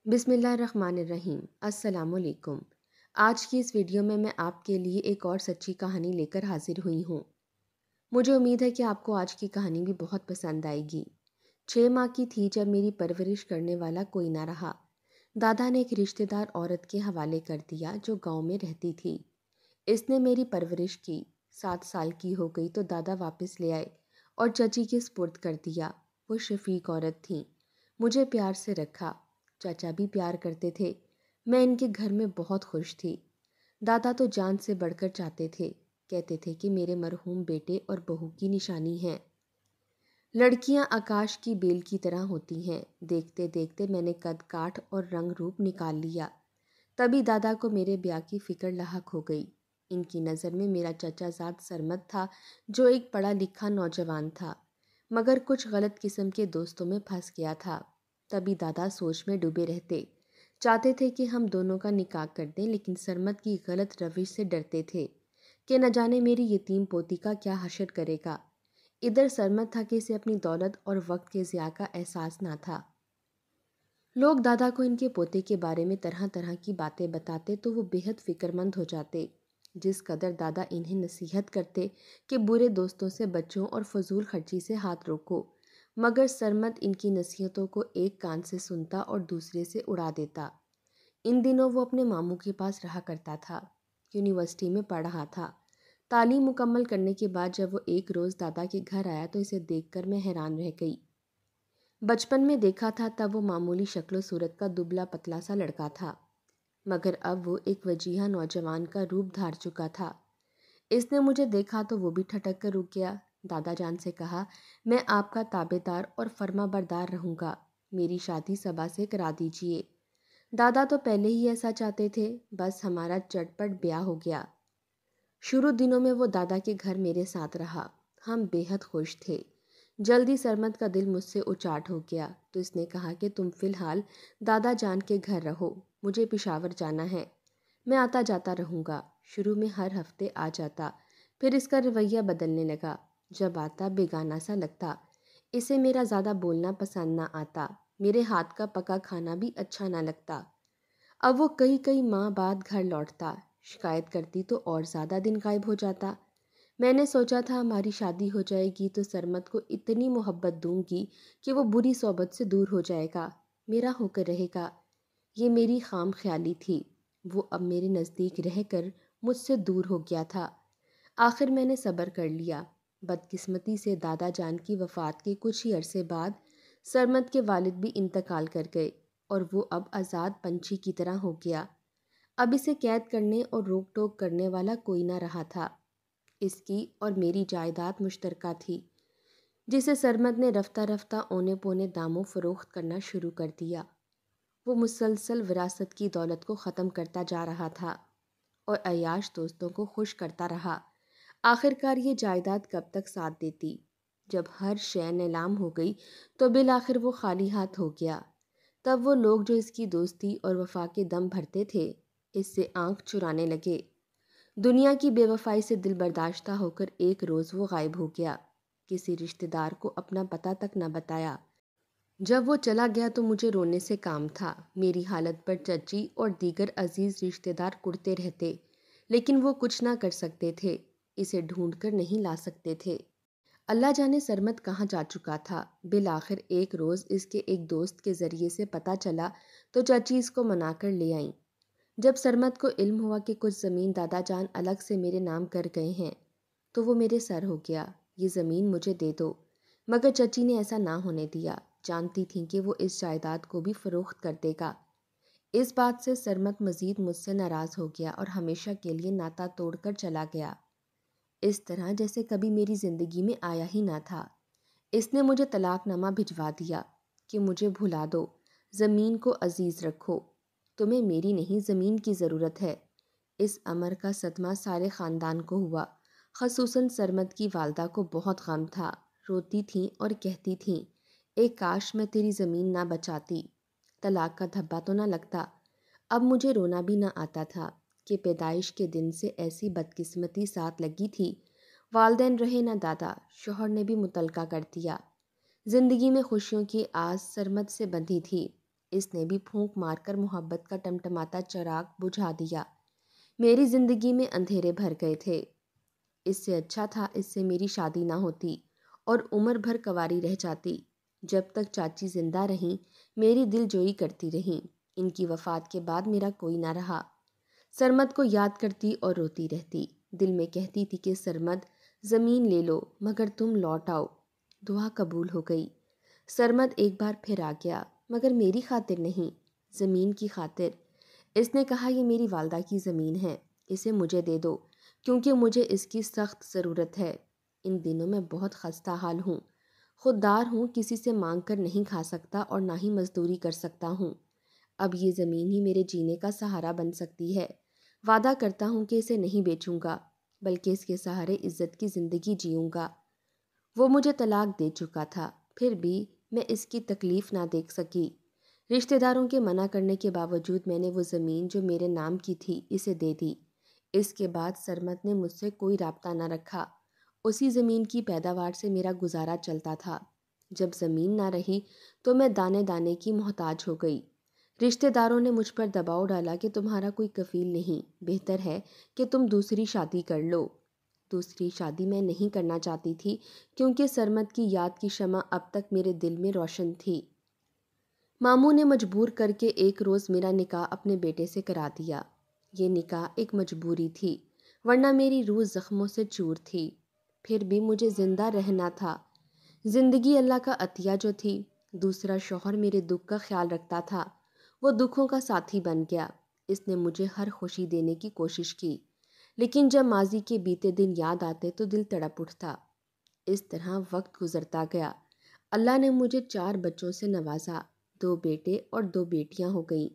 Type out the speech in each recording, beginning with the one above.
بسم اللہ الرحمن الرحیم۔ السلام علیکم۔ آج کی اس ویڈیو میں آپ کے لیے ایک اور سچی کہانی لے کر حاضر ہوئی ہوں۔ مجھے امید ہے کہ آپ کو آج کی کہانی بھی بہت پسند آئے گی۔ 6 ماہ کی تھی جب میری پرورش کرنے والا کوئی نہ رہا۔ دادا نے ایک رشتہ دار عورت کے حوالے کر دیا جو گاؤں میں رہتی تھی۔ اس نے میری پرورش کی۔ 7 سال کی ہو گئی تو دادا واپس لے آئے اور چچی کے سپرد کر دیا۔ وہ شفیق عورت تھیں۔ مجھے پیار سے رکھا۔ چچا بھی پیار کرتے تھے۔ میں ان کے گھر میں بہت خوش تھی۔ دادا تو جان سے بڑھ کر چاہتے تھے۔ کہتے تھے کہ میرے مرحوم بیٹے اور بہو کی نشانی ہیں۔ لڑکیاں آکاش کی بیل کی طرح ہوتی ہیں۔ دیکھتے دیکھتے میں نے قد کاٹ اور رنگ روپ نکال لیا۔ تبھی دادا کو میرے بیاہ کی فکر لاحق ہو گئی۔ ان کی نظر میں میرا چچا زاد سرمد تھا جو ایک پڑھا لکھا نوجوان تھا، مگر کچھ غلط قسم کے دوستوں میں پھنس گیا تھا۔ تبھی دادا سوچ میں ڈوبے رہتے۔ چاہتے تھے کہ ہم دونوں کا نکاح کر دیں، لیکن سرمد کی غلط روش سے ڈرتے تھے کہ نہ جانے میری یتیم پوتی کا کیا حشر کرے گا۔ ادھر سرمد تھا کہ اسے اپنی دولت اور وقت کے ضیاع کا احساس نہ تھا۔ لوگ دادا کو ان کے پوتے کے بارے میں طرح طرح کی باتیں بتاتے تو وہ بے حد فکر مند ہو جاتے۔ جس قدر دادا انہیں نصیحت کرتے کہ برے دوستوں سے بچوں اور فضول خرچی سے ہاتھ روکو، مگر سرمد ان کی نصیحتوں کو ایک کان سے سنتا اور دوسرے سے اڑا دیتا۔ ان دنوں وہ اپنے ماموں کے پاس رہا کرتا تھا۔ یونیورسٹی میں پڑھ رہا تھا۔ تعلیم مکمل کرنے کے بعد جب وہ ایک روز دادا کے گھر آیا تو اسے دیکھ کر میں حیران رہ گئی۔ بچپن میں دیکھا تھا تب وہ معمولی شکل و صورت کا دبلا پتلا سا لڑکا تھا، مگر اب وہ ایک وجیہہ نوجوان کا روپ دھار چکا تھا۔ اس نے مجھے دیکھا تو وہ بھی ٹھٹک کر رک گیا۔ دادا جان سے کہا، میں آپ کا تابع دار اور فرما بردار رہوں گا، میری شادی صبا سے کرا دیجیے۔ دادا تو پہلے ہی ایسا چاہتے تھے، بس ہمارا چٹپٹ بیاہ ہو گیا۔ شروع دنوں میں وہ دادا کے گھر میرے ساتھ رہا۔ ہم بے حد خوش تھے۔ جلدی سرمد کا دل مجھ سے اچاٹ ہو گیا تو اس نے کہا کہ تم فی الحال دادا جان کے گھر رہو، مجھے پشاور جانا ہے، میں آتا جاتا رہوں گا۔ شروع میں ہر ہفتے آ جاتا، پھر اس کا رویہ بدلنے لگا۔ جب آتا بیگانہ سا لگتا۔ اسے میرا زیادہ بولنا پسند نہ آتا، میرے ہاتھ کا پکا کھانا بھی اچھا نہ لگتا۔ اب وہ کئی ماہ بعد گھر لوٹتا، شکایت کرتی تو اور زیادہ دن غائب ہو جاتا۔ میں نے سوچا تھا ہماری شادی ہو جائے گی تو سرمد کو اتنی محبت دوں گی کہ وہ بری صحبت سے دور ہو جائے گا، میرا ہو کر رہے گا۔ یہ میری خام خیالی تھی۔ وہ اب میرے نزدیک رہ کر مجھ سے دور ہو گیا تھا۔ آخر میں نے صبر کر لیا۔ بدقسمتی سے دادا جان کی وفات کے کچھ ہی عرصے بعد سرمد کے والد بھی انتقال کر گئے اور وہ اب آزاد پنچھی کی طرح ہو گیا۔ اب اسے قید کرنے اور روک ٹوک کرنے والا کوئی نہ رہا تھا۔ اس کی اور میری جائیداد مشترکہ تھی، جسے سرمد نے رفتہ رفتہ اونے پونے داموں فروخت کرنا شروع کر دیا۔ وہ مسلسل وراثت کی دولت کو ختم کرتا جا رہا تھا اور عیاش دوستوں کو خوش کرتا رہا۔ آخرکار یہ جائیداد کب تک ساتھ دیتی؟ جب ہر شے نیلام ہو گئی تو بالآخر وہ خالی ہاتھ ہو گیا۔ تب وہ لوگ جو اس کی دوستی اور وفا کے دم بھرتے تھے، اس سے آنکھ چرانے لگے۔ دنیا کی بے وفائی سے دل برداشتہ ہو کر ایک روز وہ غائب ہو گیا۔ کسی رشتہ دار کو اپنا پتہ تک نہ بتایا۔ جب وہ چلا گیا تو مجھے رونے سے کام تھا۔ میری حالت پر چچی اور دیگر عزیز رشتہ دار کڑتے رہتے، لیکن وہ کچھ نہ کر سکتے تھے، اسے ڈھونڈ کر نہیں لا سکتے تھے۔ اللہ جانے سرمد کہاں جا چکا تھا۔ بالآخر ایک روز اس کے ایک دوست کے ذریعے سے پتہ چلا تو چچی اس کو منا کر لے آئیں۔ جب سرمد کو علم ہوا کہ کچھ زمین دادا جان الگ سے میرے نام کر گئے ہیں تو وہ میرے سر ہو گیا، یہ زمین مجھے دے دو، مگر چچی نے ایسا نہ ہونے دیا۔ جانتی تھیں کہ وہ اس جائیداد کو بھی فروخت کر دے گا۔ اس بات سے سرمد مزید مجھ سے ناراض ہو گیا اور ہمیشہ کے لیے ناتا توڑ کر چلا گیا، اس طرح جیسے کبھی میری زندگی میں آیا ہی نہ تھا۔ اس نے مجھے طلاق نامہ بھجوا دیا کہ مجھے بھلا دو، زمین کو عزیز رکھو، تمہیں میری نہیں زمین کی ضرورت ہے۔ اس امر کا صدمہ سارے خاندان کو ہوا، خصوصاً سرمد کی والدہ کو بہت غم تھا۔ روتی تھیں اور کہتی تھیں، ایک کاش میں تیری زمین نہ بچاتی، طلاق کا دھبا تو نہ لگتا۔ اب مجھے رونا بھی نہ آتا تھا کہ پیدائش کے دن سے ایسی بدقسمتی ساتھ لگی تھی۔ والدین رہے نہ دادا، شوہر نے بھی متلقہ کر دیا۔ زندگی میں خوشیوں کی آس سرمد سے بندھی تھی، اس نے بھی پھونک مار کر محبت کا ٹمٹماتا چراغ بجھا دیا۔ میری زندگی میں اندھیرے بھر گئے تھے۔ اس سے اچھا تھا اس سے میری شادی نہ ہوتی اور عمر بھر کنواری رہ جاتی۔ جب تک چاچی زندہ رہیں میری دل جوئی کرتی رہیں۔ ان کی وفات کے بعد میرا کوئی نہ رہا۔ سرمد کو یاد کرتی اور روتی رہتی۔ دل میں کہتی تھی کہ سرمد زمین لے لو مگر تم لوٹ آؤ۔ دعا قبول ہو گئی۔ سرمد ایک بار پھر آ گیا مگر میری خاطر نہیں، زمین کی خاطر۔ اس نے کہا یہ میری والدہ کی زمین ہے، اسے مجھے دے دو کیونکہ مجھے اس کی سخت ضرورت ہے۔ ان دنوں میں بہت خستہ حال ہوں، خوددار ہوں، کسی سے مانگ کر نہیں کھا سکتا اور نہ ہی مزدوری کر سکتا ہوں۔ اب یہ زمین ہی میرے جینے کا سہارا بن سکتی ہے۔ وعدہ کرتا ہوں کہ اسے نہیں بیچوں گا بلکہ اس کے سہارے عزت کی زندگی جیوں گا۔ وہ مجھے طلاق دے چکا تھا، پھر بھی میں اس کی تکلیف نہ دیکھ سکی۔ رشتہ داروں کے منع کرنے کے باوجود میں نے وہ زمین جو میرے نام کی تھی اسے دے دی۔ اس کے بعد سرمد نے مجھ سے کوئی رابطہ نہ رکھا۔ اسی زمین کی پیداوار سے میرا گزارا چلتا تھا۔ جب زمین نہ رہی تو میں دانے دانے کی محتاج ہو گئی۔ رشتہ داروں نے مجھ پر دباؤ ڈالا کہ تمہارا کوئی کفیل نہیں، بہتر ہے کہ تم دوسری شادی کر لو۔ دوسری شادی میں نہیں کرنا چاہتی تھی کیونکہ سرمد کی یاد کی شمع اب تک میرے دل میں روشن تھی۔ ماموں نے مجبور کر کے ایک روز میرا نکاح اپنے بیٹے سے کرا دیا۔ یہ نکاح ایک مجبوری تھی ورنہ میری روح زخموں سے چور تھی۔ پھر بھی مجھے زندہ رہنا تھا۔ زندگی اللہ کا عطیہ جو تھی۔ دوسرا شوہر میرے دکھ کا خیال رکھتا تھا، وہ دکھوں کا ساتھی بن گیا۔ اس نے مجھے ہر خوشی دینے کی کوشش کی، لیکن جب ماضی کے بیتے دن یاد آتے تو دل تڑپ اٹھتا۔ اس طرح وقت گزرتا گیا۔ اللہ نے مجھے 4 بچوں سے نوازا، 2 بیٹے اور 2 بیٹیاں ہو گئیں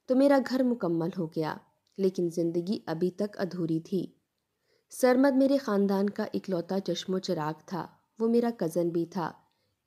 تو میرا گھر مکمل ہو گیا، لیکن زندگی ابھی تک ادھوری تھی۔ سرمد میرے خاندان کا اکلوتا چشم و چراغ تھا، وہ میرا کزن بھی تھا۔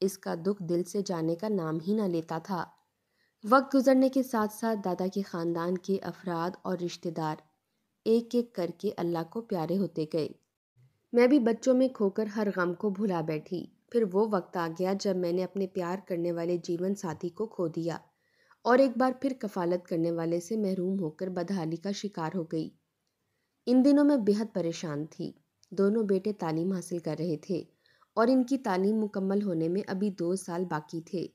اس کا دکھ دل سے جانے کا نام ہی نہ لیتا تھا۔ وقت گزرنے کے ساتھ ساتھ دادا کے خاندان کے افراد اور رشتہ دار ایک ایک کر کے اللہ کو پیارے ہوتے گئے۔ میں بھی بچوں میں کھو کر ہر غم کو بھلا بیٹھی۔ پھر وہ وقت آ گیا جب میں نے اپنے پیار کرنے والے جیون ساتھی کو کھو دیا اور ایک بار پھر کفالت کرنے والے سے محروم ہو کر بدحالی کا شکار ہو گئی۔ ان دنوں میں بے حد پریشان تھی۔ دونوں بیٹے تعلیم حاصل کر رہے تھے اور ان کی تعلیم مکمل ہونے میں ابھی 2 سال باقی تھے۔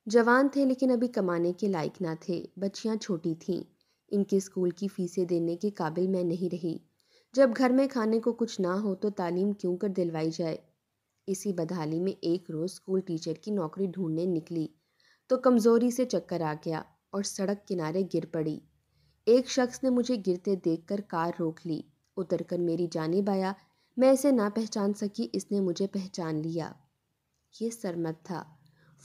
جوان تھے لیکن ابھی کمانے کے لائق نہ تھے۔ بچیاں چھوٹی تھیں، ان کے اسکول کی فیسیں دینے کے قابل میں نہیں رہی۔ جب گھر میں کھانے کو کچھ نہ ہو تو تعلیم کیوں کر دلوائی جائے۔ اسی بدحالی میں ایک روز اسکول ٹیچر کی نوکری ڈھونڈنے نکلی تو کمزوری سے چکر آ گیا اور سڑک کنارے گر پڑی۔ ایک شخص نے مجھے گرتے دیکھ کر کار روک لی، اتر کر میری جانب آیا۔ میں اسے نہ پہچان سکی، اس نے مجھے پہچان لیا۔ یہ سرمد تھا۔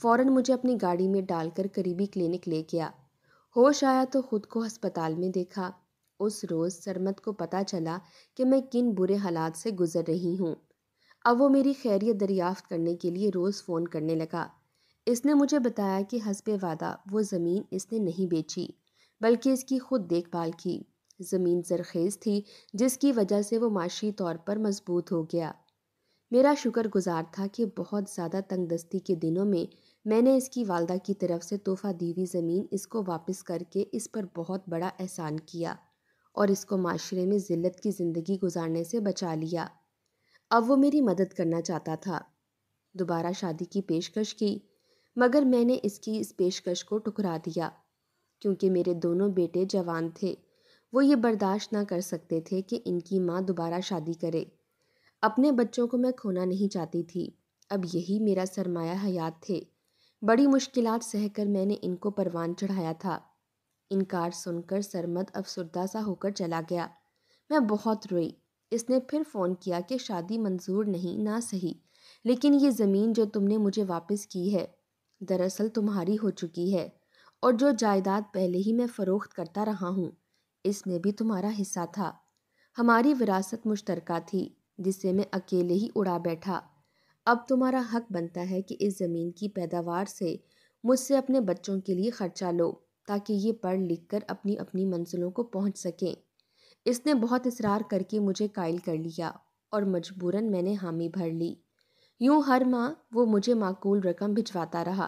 فوراً مجھے اپنی گاڑی میں ڈال کر قریبی کلینک لے گیا۔ ہوش آیا تو خود کو ہسپتال میں دیکھا۔ اس روز سرمد کو پتہ چلا کہ میں کن برے حالات سے گزر رہی ہوں۔ اب وہ میری خیریت دریافت کرنے کے لیے روز فون کرنے لگا۔ اس نے مجھے بتایا کہ حسب وعدہ وہ زمین اس نے نہیں بیچی بلکہ اس کی خود دیکھ بھال کی۔ زمین زرخیز تھی جس کی وجہ سے وہ معاشی طور پر مضبوط ہو گیا۔ میرا شکر گزار تھا کہ بہت زیادہ تنگ دستی کے دنوں میں نے اس کی والدہ کی طرف سے تحفہ دی ہوئی زمین اس کو واپس کر کے اس پر بہت بڑا احسان کیا اور اس کو معاشرے میں ذلت کی زندگی گزارنے سے بچا لیا۔ اب وہ میری مدد کرنا چاہتا تھا۔ دوبارہ شادی کی پیشکش کی مگر میں نے اس پیشکش کو ٹھکرا دیا کیونکہ میرے دونوں بیٹے جوان تھے۔ وہ یہ برداشت نہ کر سکتے تھے کہ ان کی ماں دوبارہ شادی کرے۔ اپنے بچوں کو میں کھونا نہیں چاہتی تھی، اب یہی میرا سرمایہ حیات تھے۔ بڑی مشکلات سہ کر میں نے ان کو پروان چڑھایا تھا۔ انکار سن کر سرمد افسردہ سا ہو کر چلا گیا۔ میں بہت روئی۔ اس نے پھر فون کیا کہ شادی منظور نہیں، نہ صحیح، لیکن یہ زمین جو تم نے مجھے واپس کی ہے دراصل تمہاری ہو چکی ہے اور جو جائیداد پہلے ہی میں فروخت کرتا رہا ہوں اس میں بھی تمہارا حصہ تھا۔ ہماری وراثت مشترکہ تھی جسے میں اکیلے ہی اڑا بیٹھا۔ اب تمہارا حق بنتا ہے کہ اس زمین کی پیداوار سے مجھ سے اپنے بچوں کے لیے خرچہ لو تاکہ یہ پڑھ لکھ کر اپنی اپنی منزلوں کو پہنچ سکیں۔ اس نے بہت اصرار کر کے مجھے قائل کر لیا اور مجبوراً میں نے حامی بھر لی۔ یوں ہر ماہ وہ مجھے معقول رقم بھجواتا رہا۔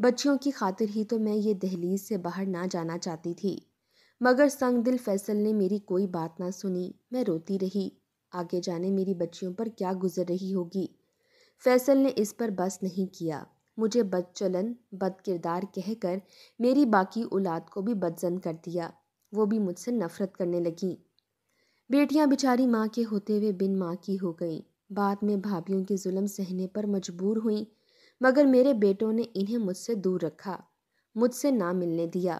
بچیوں کی خاطر ہی تو میں یہ دہلیز سے باہر نہ جانا چاہتی تھی، مگر سنگ دل فیصل نے میری کوئی بات نہ سنی۔ میں روتی رہی، آگے جانے میری بچیوں پر کیا گزر رہی ہوگی۔ فیصل نے اس پر بس نہیں کیا، مجھے بد چلن بد کردار کہہ کر میری باقی اولاد کو بھی بدزن کر دیا۔ وہ بھی مجھ سے نفرت کرنے لگیں۔ بیٹیاں بیچاری ماں کے ہوتے ہوئے بن ماں کی ہو گئیں، بعد میں بھابھیوں کے ظلم سہنے پر مجبور ہوئیں، مگر میرے بیٹوں نے انہیں مجھ سے دور رکھا، مجھ سے نہ ملنے دیا۔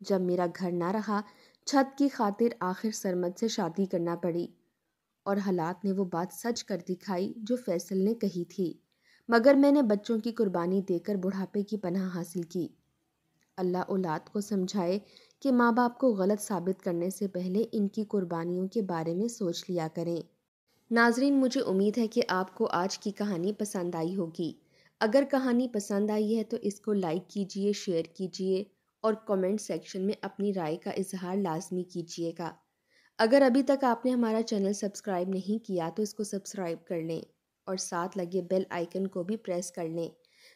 جب میرا گھر نہ رہا، چھت کی خاطر آخر سرمد سے شادی کرنا پڑی، اور حالات نے وہ بات سچ کر دکھائی جو فیصل نے کہی تھی، مگر میں نے بچوں کی قربانی دے کر بڑھاپے کی پناہ حاصل کی۔ اللہ اولاد کو سمجھائے کہ ماں باپ کو غلط ثابت کرنے سے پہلے ان کی قربانیوں کے بارے میں سوچ لیا کریں۔ ناظرین، مجھے امید ہے کہ آپ کو آج کی کہانی پسند آئی ہوگی۔ اگر کہانی پسند آئی ہے تو اس کو لائک کیجئے، شیئر کیجئے اور کمنٹ سیکشن میں اپنی رائے کا اظہار لازمی کیجئے گا۔ اگر ابھی تک آپ نے ہمارا چینل سبسکرائب نہیں کیا تو اس کو سبسکرائب کر لیں اور ساتھ لگے بیل آئیکن کو بھی پریس کر لیں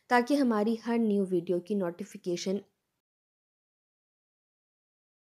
تاکہ ہماری ہر نیو ویڈیو کی نوٹیفیکیشن